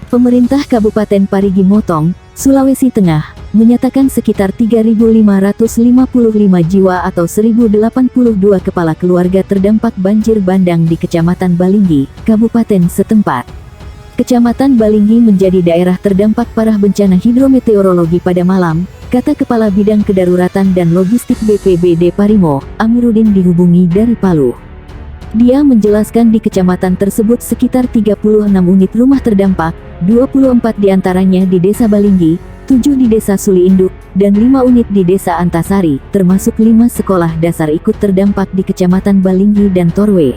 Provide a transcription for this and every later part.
Pemerintah Kabupaten Parigi Motong, Sulawesi Tengah, menyatakan sekitar 3.555 jiwa atau 1.082 kepala keluarga terdampak banjir bandang di Kecamatan Balinggi, Kabupaten setempat. Kecamatan Balinggi menjadi daerah terdampak parah bencana hidrometeorologi pada malam, kata Kepala Bidang Kedaruratan dan Logistik BPBD Parimo, Amiruddin dihubungi dari Palu. Dia menjelaskan di kecamatan tersebut sekitar 36 unit rumah terdampak, 24 diantaranya di Desa Balinggi, 7 di Desa Suli Induk, dan 5 unit di Desa Antasari, termasuk 5 sekolah dasar ikut terdampak di Kecamatan Balinggi dan Torwe.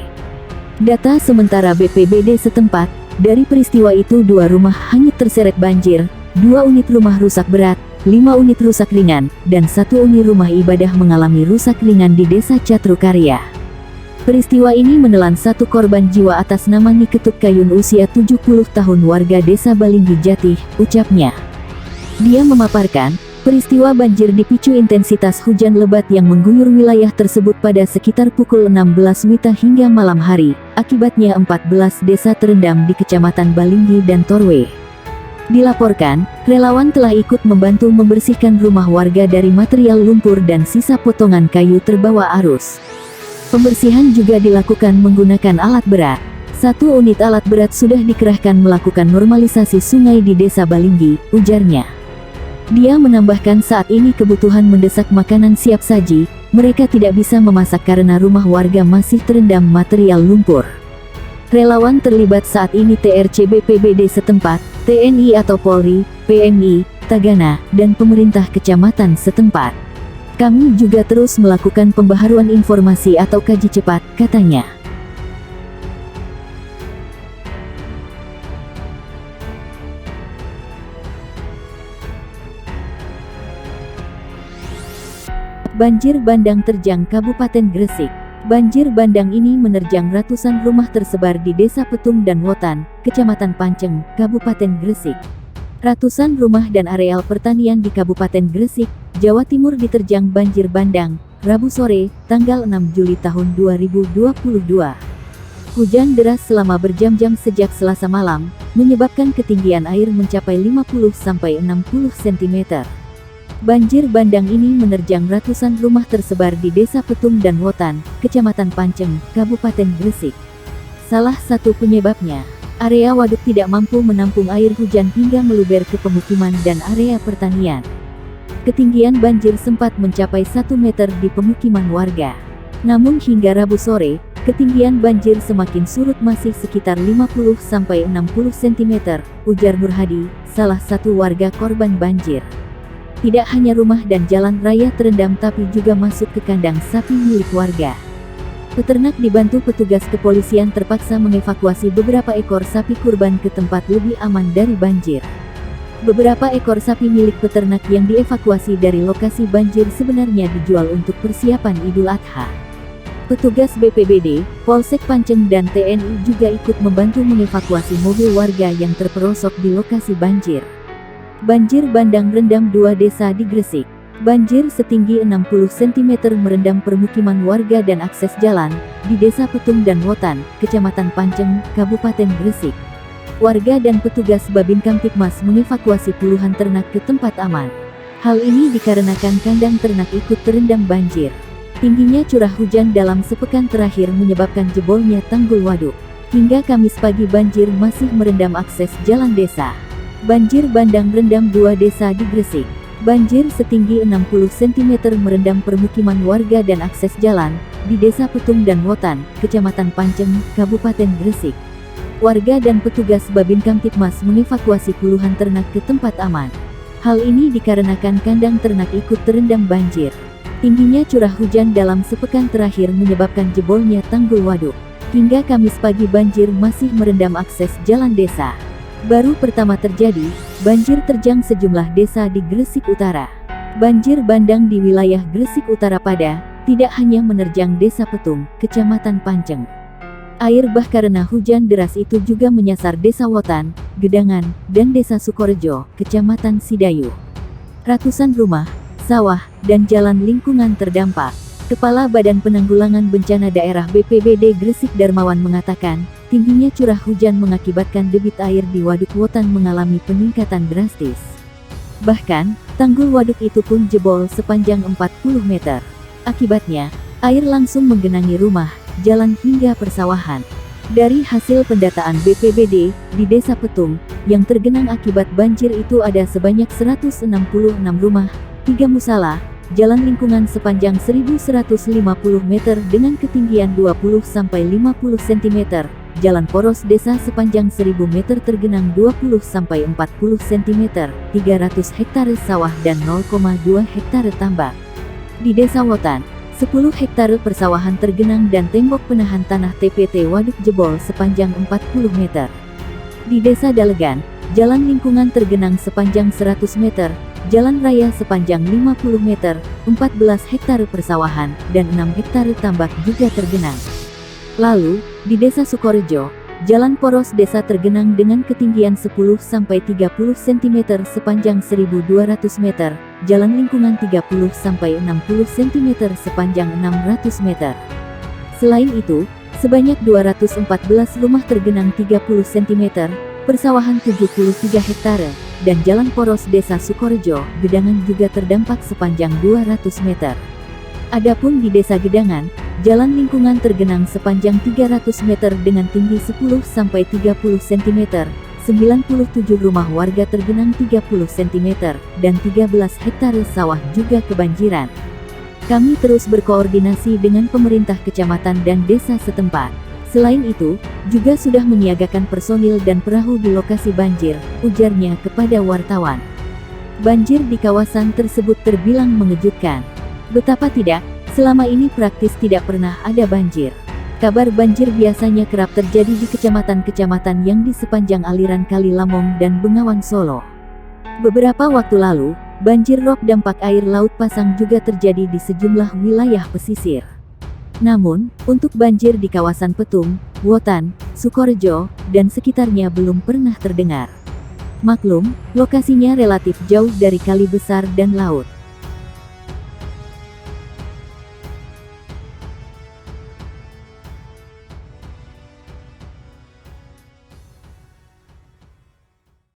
Data sementara BPBD setempat, dari peristiwa itu 2 rumah hanyut terseret banjir, 2 unit rumah rusak berat, 5 unit rusak ringan, dan 1 unit rumah ibadah mengalami rusak ringan di Desa Catrukarya. Peristiwa ini menelan 1 korban jiwa atas nama Niketut Kayun usia 70 tahun warga Desa Balinggi Jatih, ucapnya. Dia memaparkan, peristiwa banjir dipicu intensitas hujan lebat yang mengguyur wilayah tersebut pada sekitar pukul 16 WITA hingga malam hari. Akibatnya 14 desa terendam di Kecamatan Balinggi dan Torwe. Dilaporkan, relawan telah ikut membantu membersihkan rumah warga dari material lumpur dan sisa potongan kayu terbawa arus. Pembersihan juga dilakukan menggunakan alat berat. 1 unit alat berat sudah dikerahkan melakukan normalisasi sungai di Desa Balinggi, ujarnya. Dia menambahkan saat ini kebutuhan mendesak makanan siap saji, mereka tidak bisa memasak karena rumah warga masih terendam material lumpur. Relawan terlibat saat ini TRC BPBD setempat, TNI atau Polri, PMI, Tagana, dan pemerintah kecamatan setempat. Kami juga terus melakukan pembaharuan informasi atau kaji cepat, katanya. Banjir bandang terjang Kabupaten Gresik. Banjir bandang ini menerjang ratusan rumah tersebar di Desa Petung dan Wotan, Kecamatan Panceng, Kabupaten Gresik. Ratusan rumah dan areal pertanian di Kabupaten Gresik, Jawa Timur diterjang banjir bandang, Rabu sore, tanggal 6 Juli tahun 2022. Hujan deras selama berjam-jam sejak Selasa malam, menyebabkan ketinggian air mencapai 50-60 cm. Banjir bandang ini menerjang ratusan rumah tersebar di Desa Petung dan Wotan, Kecamatan Panceng, Kabupaten Gresik. Salah satu penyebabnya, area waduk tidak mampu menampung air hujan hingga meluber ke pemukiman dan area pertanian. Ketinggian banjir sempat mencapai 1 meter di pemukiman warga. Namun hingga Rabu sore, ketinggian banjir semakin surut masih sekitar 50-60 cm, ujar Nurhadi, salah satu warga korban banjir. Tidak hanya rumah dan jalan raya terendam tapi juga masuk ke kandang sapi milik warga. Peternak dibantu petugas kepolisian terpaksa mengevakuasi beberapa ekor sapi kurban ke tempat lebih aman dari banjir. Beberapa ekor sapi milik peternak yang dievakuasi dari lokasi banjir sebenarnya dijual untuk persiapan Idul Adha. Petugas BPBD, Polsek Panceng dan TNI juga ikut membantu mengevakuasi mobil warga yang terperosok di lokasi banjir. Banjir bandang rendam 2 desa di Gresik. Banjir setinggi 60 cm merendam permukiman warga dan akses jalan, di Desa Petung dan Wotan, Kecamatan Panceng, Kabupaten Gresik. Warga dan petugas Babin Kamtipmas mengevakuasi puluhan ternak ke tempat aman. Hal ini dikarenakan kandang ternak ikut terendam banjir. Tingginya curah hujan dalam sepekan terakhir menyebabkan jebolnya tanggul waduk. Hingga Kamis pagi banjir masih merendam akses jalan desa. Banjir bandang rendam 2 desa di Gresik. Banjir setinggi 60 cm merendam permukiman warga dan akses jalan, di Desa Petung dan Wotan, Kecamatan Panceng, Kabupaten Gresik. Warga dan petugas Babin Kamtipmas mengevakuasi puluhan ternak ke tempat aman. Hal ini dikarenakan kandang ternak ikut terendam banjir. Tingginya curah hujan dalam sepekan terakhir menyebabkan jebolnya tanggul waduk. Hingga Kamis pagi banjir masih merendam akses jalan desa. Baru pertama terjadi, banjir terjang sejumlah desa di Gresik Utara. Banjir bandang di wilayah Gresik Utara pada, tidak hanya menerjang Desa Petung, Kecamatan Panceng. Air bah karena hujan deras itu juga menyasar Desa Wotan, Gedangan, dan Desa Sukorejo, Kecamatan Sidayu. Ratusan rumah, sawah, dan jalan lingkungan terdampak. Kepala Badan Penanggulangan Bencana Daerah BPBD Gresik Darmawan mengatakan, tingginya curah hujan mengakibatkan debit air di Waduk Wotan mengalami peningkatan drastis. Bahkan, tanggul waduk itu pun jebol sepanjang 40 meter. Akibatnya, air langsung menggenangi rumah, jalan hingga persawahan. Dari hasil pendataan BPBD, di Desa Petung, yang tergenang akibat banjir itu ada sebanyak 166 rumah, 3 musala, jalan lingkungan sepanjang 1150 meter dengan ketinggian 20-50 cm, jalan poros desa sepanjang 1000 meter tergenang 20-40 cm, 300 hektare sawah dan 0,2 hektare tambak. Di Desa Wotan, 10 hektare persawahan tergenang dan tembok penahan tanah TPT waduk jebol sepanjang 40 meter. Di Desa Dalegan, jalan lingkungan tergenang sepanjang 100 meter, jalan raya sepanjang 50 meter, 14 hektare persawahan, dan 6 hektare tambak juga tergenang. Lalu, di Desa Sukorejo, jalan poros desa tergenang dengan ketinggian 10-30 cm sepanjang 1200 meter, jalan lingkungan 30-60 cm sepanjang 600 meter. Selain itu, sebanyak 214 rumah tergenang 30 cm, persawahan 73 hektare, dan jalan poros desa Sukorejo, Gedangan juga terdampak sepanjang 200 meter. Adapun di Desa Gedangan, jalan lingkungan tergenang sepanjang 300 meter dengan tinggi 10-30 cm, 97 rumah warga tergenang 30 cm, dan 13 hektare sawah juga kebanjiran. Kami terus berkoordinasi dengan pemerintah kecamatan dan desa setempat. Selain itu, juga sudah menyiagakan personil dan perahu di lokasi banjir, ujarnya kepada wartawan. Banjir di kawasan tersebut terbilang mengejutkan. Betapa tidak, selama ini praktis tidak pernah ada banjir. Kabar banjir biasanya kerap terjadi di kecamatan-kecamatan yang di sepanjang aliran Kali Lamong dan Bengawan Solo. Beberapa waktu lalu, banjir rob dampak air Laut Pasang juga terjadi di sejumlah wilayah pesisir. Namun, untuk banjir di kawasan Petung, Wotan, Sukorejo, dan sekitarnya belum pernah terdengar. Maklum, lokasinya relatif jauh dari kali besar dan laut.